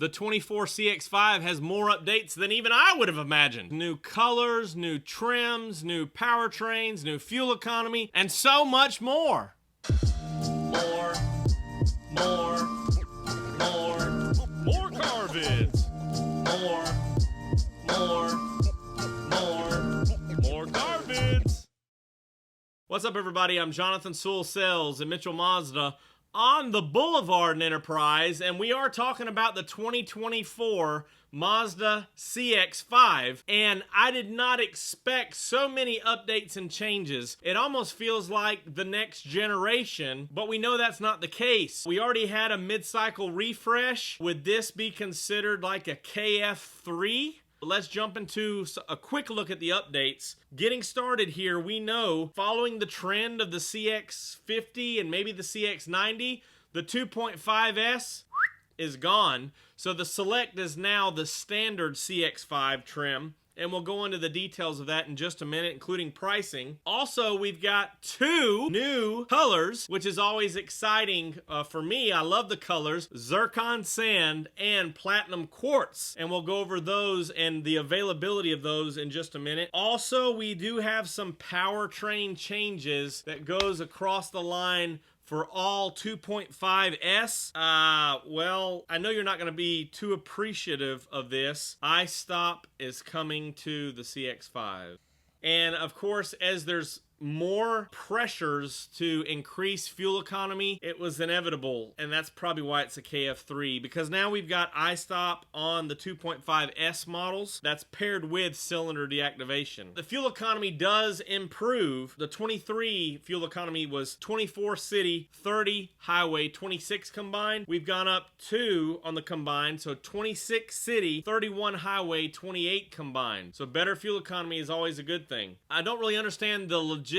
the 24 CX-5 has more updates than even I would have imagined. New colors, new trims, new powertrains, new fuel economy, and so much more. More car vids. More car vids. What's up, everybody? I'm Jonathan Sewell Sales at Mitchell Mazda on the Boulevard in Enterprise, and we are talking about the 2024 Mazda CX-5, and I did not expect so many updates and changes. It almost feels like the next generation, but we know that's not the case. We already had a mid-cycle refresh. Would this be considered like a KF3? Let's jump into a quick look at the updates. Getting started here, we know, following the trend of the CX-50 and maybe the CX-90, the 2.5S is gone. So the Select is now the standard CX-5 trim. And we'll go into the details of that in just a minute, including pricing. Also, we've got two new colors, which is always exciting for me. I love the colors, Zircon Sand and Platinum Quartz. And we'll go over those and the availability of those in just a minute. Also, we do have some powertrain changes that goes across the line for all 2.5S. Well, I know you're not going to be too appreciative of this. iStop is coming to the CX-5. And of course, as there's more pressures to increase fuel economy, it was inevitable, and that's probably why it's a KF3, because now we've got iStop on the 2.5S models. That's paired with cylinder deactivation. The fuel economy does improve. The 23 fuel economy was 24 city, 30 highway, 26 combined. We've gone up 2 on the combined, so 26 city, 31 highway, 28 combined. So better fuel economy is always a good thing. I don't really understand the logistics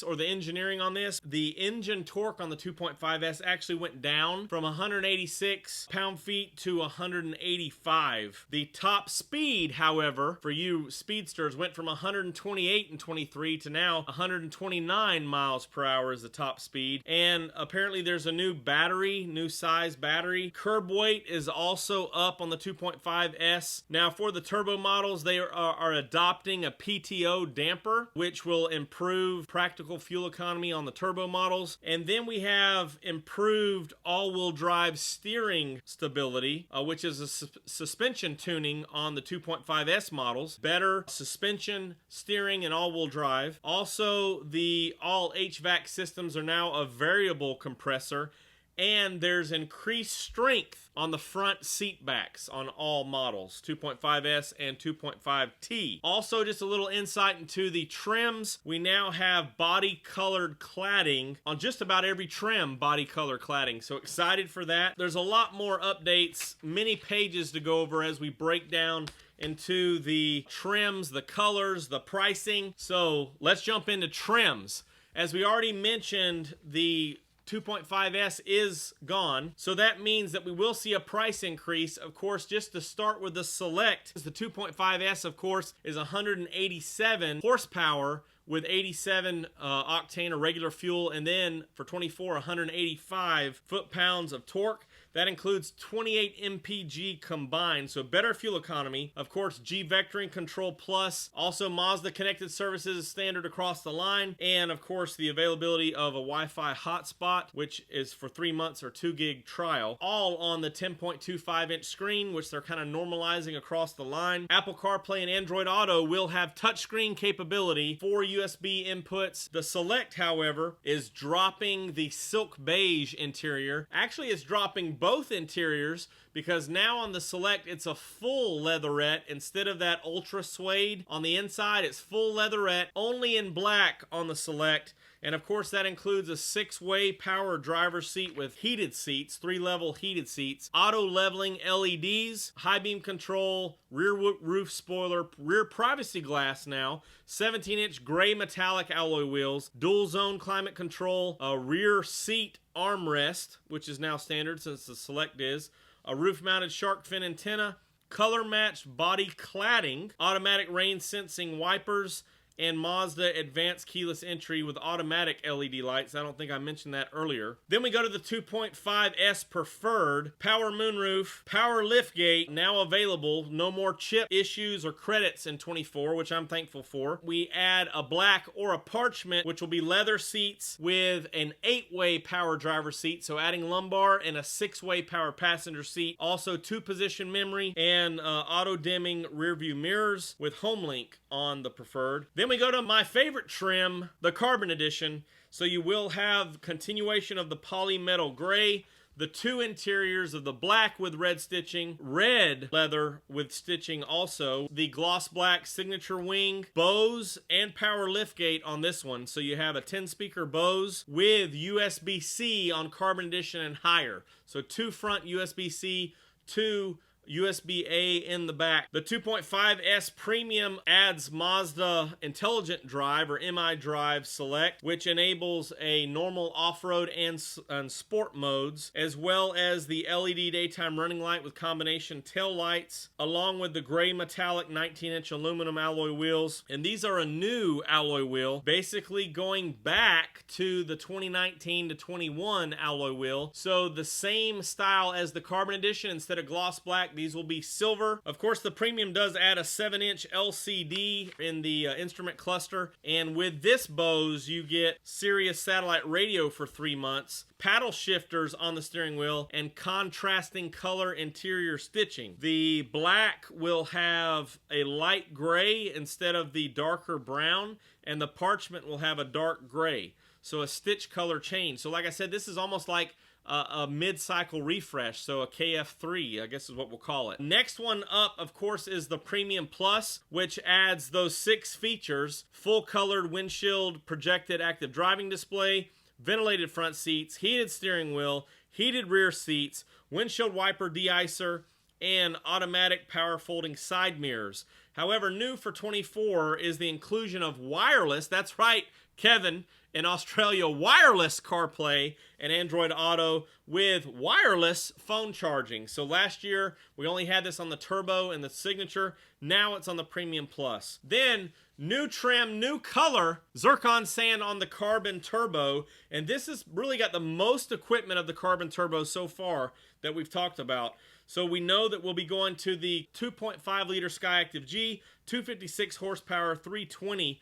or the engineering on this. The engine torque on the 2.5S actually went down from 186 pound-feet to 185. The top speed, however, for you speedsters, went from 128 and 23 to now 129 miles per hour is the top speed. And apparently there's a new battery, new size battery. Curb weight is also up on the 2.5S. Now for the turbo models, they are adopting a PTO damper, which will improve practical fuel economy on the turbo models. And then we have improved all-wheel drive steering stability, which is a suspension tuning on the 2.5S models. Better suspension, steering, and all-wheel drive. Also, the all HVAC systems are now a variable compressor, and there's increased strength on the front seat backs on all models, 2.5S and 2.5T. Also, just a little insight into the trims. We now have body-colored cladding on just about every trim, body-color cladding. So excited for that. There's a lot more updates, many pages to go over as we break down into the trims, the colors, the pricing. So let's jump into trims. As we already mentioned, the 2.5S is gone, so that means that we will see a price increase. Of course, just to start with the Select, the 2.5S, of course, is 187 horsepower with 87 octane or regular fuel, and then for 24, 185 foot-pounds of torque. That includes 28 mpg combined, so better fuel economy. Of course, G-Vectoring Control Plus. Also, Mazda Connected Services is standard across the line. And, of course, the availability of a Wi-Fi hotspot, which is for 3 months or 2 gig trial. All on the 10.25-inch screen, which they're kind of normalizing across the line. Apple CarPlay and Android Auto will have touchscreen capability for USB inputs. The Select, however, is dropping the silk beige interior. Actually, it's dropping both interiors, because now on the Select it's a full leatherette instead of that ultra suede on the inside. It's full leatherette, only in black on the Select. And of course that includes a 6-way power driver's seat with heated seats, 3-level heated seats, auto leveling LEDs, high beam control, rear roof spoiler, rear privacy glass now, 17-inch gray metallic alloy wheels, dual zone climate control, a rear seat armrest, which is now standard since the Select is, a roof mounted shark fin antenna, color matched body cladding, automatic rain sensing wipers, and Mazda advanced keyless entry with automatic LED lights. I don't think I mentioned that earlier. Then we go to the 2.5S Preferred, power moonroof, power liftgate, now available. No more chip issues or credits in 24, which I'm thankful for. We add a black or a parchment, which will be leather seats with an 8-way power driver seat, so adding lumbar, and a 6-way power passenger seat. Also 2-position memory and auto dimming rear view mirrors with HomeLink on the Preferred. Then we go to my favorite trim, the Carbon Edition. So you will have continuation of the polymetal gray, the 2 interiors of the black with red stitching, red leather with stitching also, the gloss black signature wing, Bose, and power liftgate on this one. So you have a 10-speaker Bose with USB-C on Carbon Edition and higher. So 2 front USB-C, 2 USB-A in the back. The 2.5S Premium adds Mazda Intelligent Drive or MI Drive Select, which enables a normal off-road and sport modes, as well as the LED daytime running light with combination tail lights, along with the gray metallic 19-inch aluminum alloy wheels. And these are a new alloy wheel, basically going back to the 2019 to 21 alloy wheel. So the same style as the Carbon Edition. Instead of gloss black, these will be silver. Of course, the Premium does add a 7-inch LCD in the instrument cluster. And with this Bose, you get Sirius satellite radio for 3 months, paddle shifters on the steering wheel, and contrasting color interior stitching. The black will have a light gray instead of the darker brown, and the parchment will have a dark gray. So a stitch color change. So like I said, this is almost like a mid-cycle refresh, so a KF3, I guess is what we'll call it. Next one up, of course, is the Premium Plus, which adds those 6 features: full-colored windshield projected active driving display, ventilated front seats, heated steering wheel, heated rear seats, windshield wiper de-icer, and automatic power folding side mirrors. However, new for 24 is the inclusion of wireless, that's right, Kevin, in Australia, wireless CarPlay and Android Auto with wireless phone charging. So last year, we only had this on the Turbo and the Signature. Now it's on the Premium Plus. Then, new trim, new color, Zircon Sand on the Carbon Turbo. And this has really got the most equipment of the Carbon Turbo so far that we've talked about. So we know that we'll be going to the 2.5-liter Skyactiv G, 256 horsepower, 320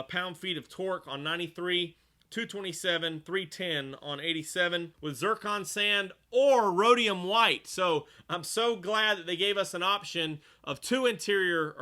pound-feet of torque on 93, 227, 310 on 87 with Zircon Sand or rhodium white. So I'm so glad that they gave us an option of 2 exterior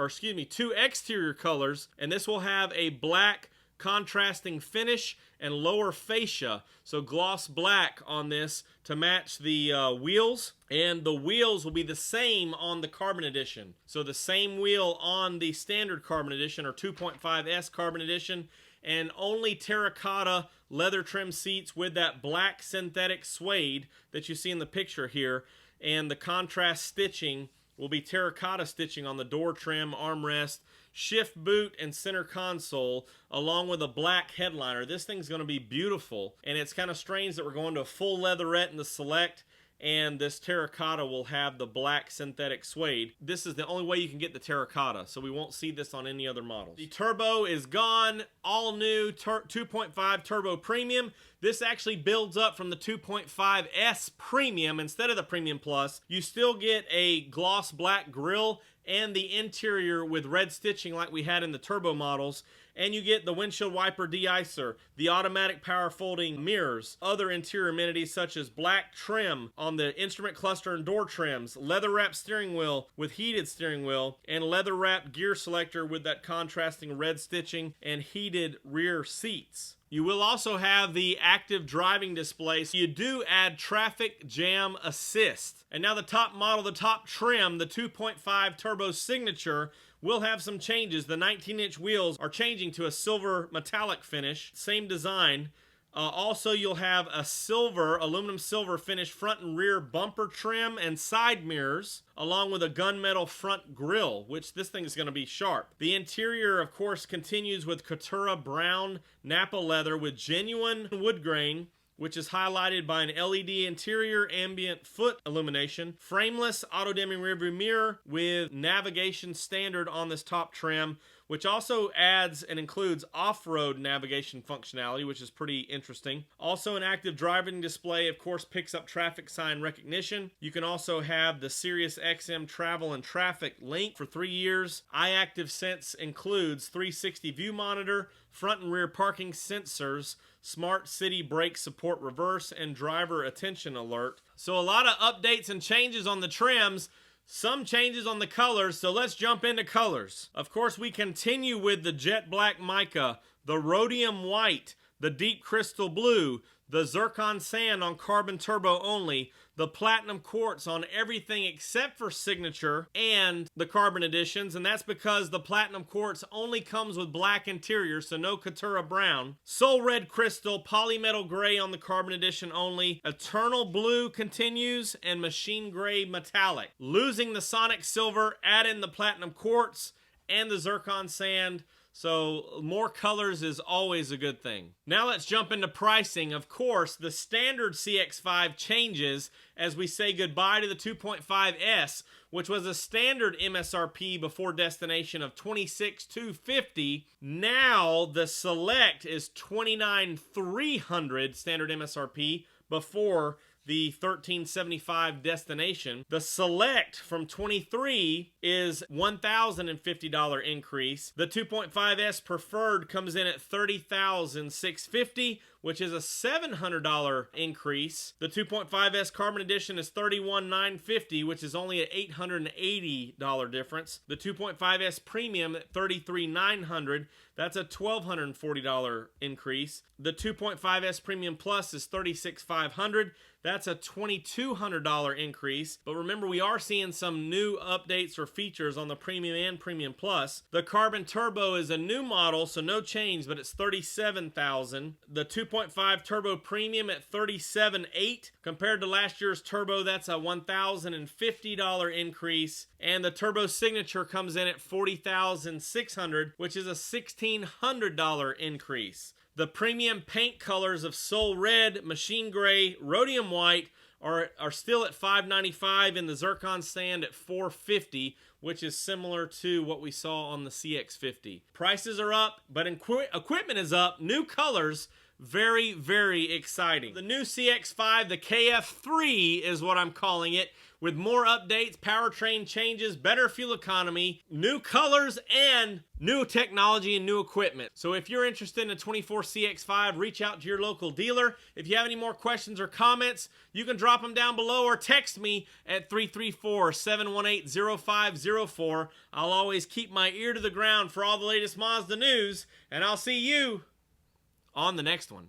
colors, and this will have a black contrasting finish and lower fascia, so gloss black on this to match the wheels, and the wheels will be the same on the Carbon Edition. So the same wheel on the standard Carbon Edition or 2.5S Carbon Edition, and only terracotta leather trim seats with that black synthetic suede that you see in the picture here, and the contrast stitching will be terracotta stitching on the door trim, armrest, shift boot, and center console, along with a black headliner. This thing's going to be beautiful, and it's kind of strange that we're going to a full leatherette in the Select, and this terracotta will have the black synthetic suede. This is the only way you can get the terracotta, so we won't see this on any other models. The Turbo is gone, all new 2.5 Turbo Premium. This actually builds up from the 2.5S Premium instead of the Premium Plus. You still get a gloss black grille and the interior with red stitching like we had in the Turbo models, and you get the windshield wiper de-icer, the automatic power folding mirrors, other interior amenities such as black trim on the instrument cluster and door trims, leather wrapped steering wheel with heated steering wheel, and leather wrapped gear selector with that contrasting red stitching and heated rear seats. You will also have the active driving display, so you do add traffic jam assist. And now the top model, the top trim, the 2.5 Turbo Signature, will have some changes. The 19-inch wheels are changing to a silver metallic finish, same design. Also, you'll have a aluminum silver finish front and rear bumper trim and side mirrors, along with a gunmetal front grille, which this thing is going to be sharp. The interior, of course, continues with Caturra brown Napa leather with genuine wood grain, which is highlighted by an LED interior ambient foot illumination, frameless auto-dimming rearview mirror with navigation standard on this top trim, which also adds and includes off-road navigation functionality, which is pretty interesting. Also an active driving display, of course, picks up traffic sign recognition. You can also have the Sirius XM Travel and Traffic link for 3 years. iActive Sense includes 360 view monitor, front and rear parking sensors, smart city brake support reverse, and driver attention alert. So a lot of updates and changes on the trims, some changes on the colors, so let's jump into colors. Of course, we continue with the jet black mica, the rhodium white, the deep crystal blue, the Zircon Sand on carbon turbo only, the platinum quartz on everything except for signature and the carbon editions, and that's because the platinum quartz only comes with black interior, so no Katura brown. Soul red crystal, polymetal gray on the carbon edition only, eternal blue continues, and machine gray metallic. Losing the sonic silver, add in the platinum quartz and the Zircon Sand. So more colors is always a good thing. Now let's jump into pricing. Of course, the standard CX-5 changes as we say goodbye to the 2.5S, which was a standard MSRP before destination of $26,250. Now the Select is $29,300 standard MSRP before the $1375 destination. The Select from 23 is $1,050 increase. The 2.5S Preferred comes in at $30,650, which is a $700 increase. The 2.5S Carbon Edition is $31,950, which is only an $880 difference. The 2.5S Premium at $33,900. That's a $1,240 increase. The 2.5S Premium Plus is $36,500. That's a $2,200 increase. But remember, we are seeing some new updates or features on the Premium and Premium Plus. The Carbon Turbo is a new model, so no change, but it's $37,000. The 2.5 Turbo Premium at $37,800. Compared to last year's Turbo, that's a $1,050 increase. And the Turbo Signature comes in at $40,600, which is a $1,600 increase. The premium paint colors of Soul Red, Machine Gray, Rhodium White are still at $595 and the Zircon Sand at $450, which is similar to what we saw on the CX-50. Prices are up, but equipment is up. New colors, very, very exciting. The new CX-5, the KF3 is what I'm calling it, with more updates, powertrain changes, better fuel economy, new colors, and new technology and new equipment. So if you're interested in a 24 CX-5, reach out to your local dealer. If you have any more questions or comments, you can drop them down below or text me at 334-718-0504. I'll always keep my ear to the ground for all the latest Mazda news, and I'll see you on the next one.